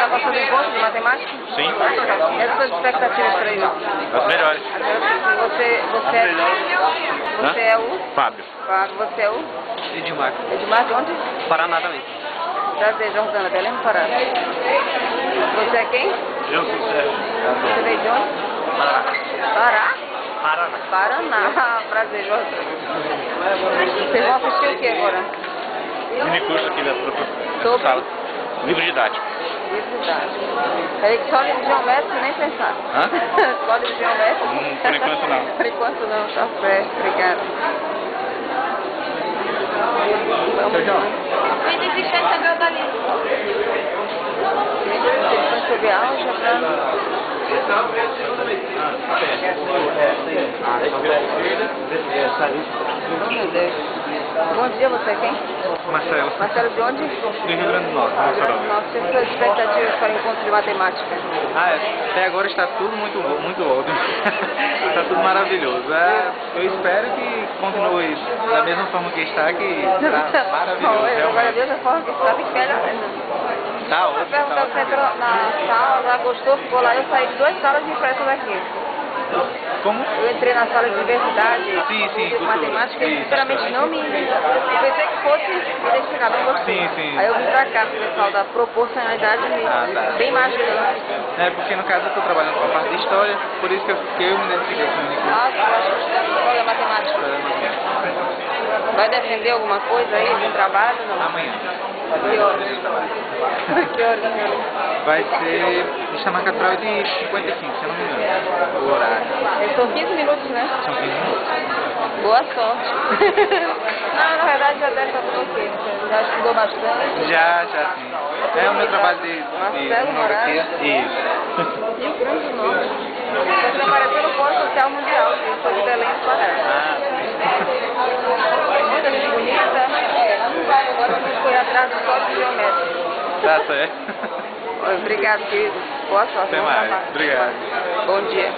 está gostando do encontro de matemática? Sim. E as suas expectativas para ele? As melhores. Você é o? Fábio. Fábio, você é o? Edmar. Edmar de onde? Paraná também. Prazer, Jordana, Belém do Pará. Você é quem? Eu sou Sérgio. Você veio de onde? Paraná. Pará? Paraná. Paraná. Prazer, Jordana. Vocês vão assistir o que agora? Mini curso aqui da Sobre? sala. Livro didático. Livro didático. Peraí que só livro geométrico nem pensar. Hã? Só livro geométrico? Por enquanto não. Por enquanto não, tá certo. Obrigada. Vamos lá. Ele existe essa gradualista. Questões sobre álgebra. Oh, meu Deus. Bom dia, você é quem? Marcelo. Marcelo de onde? Do Rio Grande do Norte. Nossa, e suas expectativas para o encontro de matemática? Até agora está tudo muito ótimo. Está tudo maravilhoso. Eu espero que continue da mesma forma que está, que está maravilhoso. Agora Deus a forma que está bem melhor ainda. Tá Eu ótimo. perguntei, você entrou na sala, já gostou, ficou lá, eu saí de 2 salas diferentes daqui. Como? Eu entrei na sala de diversidade, Sim, de matemática, e sinceramente não me... Eu pensei que fosse me identificar, não gostei. Sim. Aí eu vim pra cá, o pessoal da proporcionalidade, bem mais legal. Porque no caso eu estou trabalhando com a parte de história, por isso que eu me identifiquei com o Nico. Qual é a matemática? Vai defender alguma coisa aí, algum trabalho? Não? Amanhã. Que horas? Que horas? Vai ser... Está marcado para 8h55, se eu não me engano. O horário. São 15 minutos, né? São 15 minutos. Boa sorte. Não, na verdade já deve estar tudo ok. Você já estudou bastante. Já sim. É o meu trabalho de Marcelo Moraes. Isso. E o grande nome. Você apareceu no Fórum Social Mundial. Eu sou de Belém do Pará. Muita gente bonita. Agora vamos correr atrás do código geométrico. Tá certo. Obrigado, querido. Boa sorte. Até mais. Trabalho. Obrigado. Bom dia.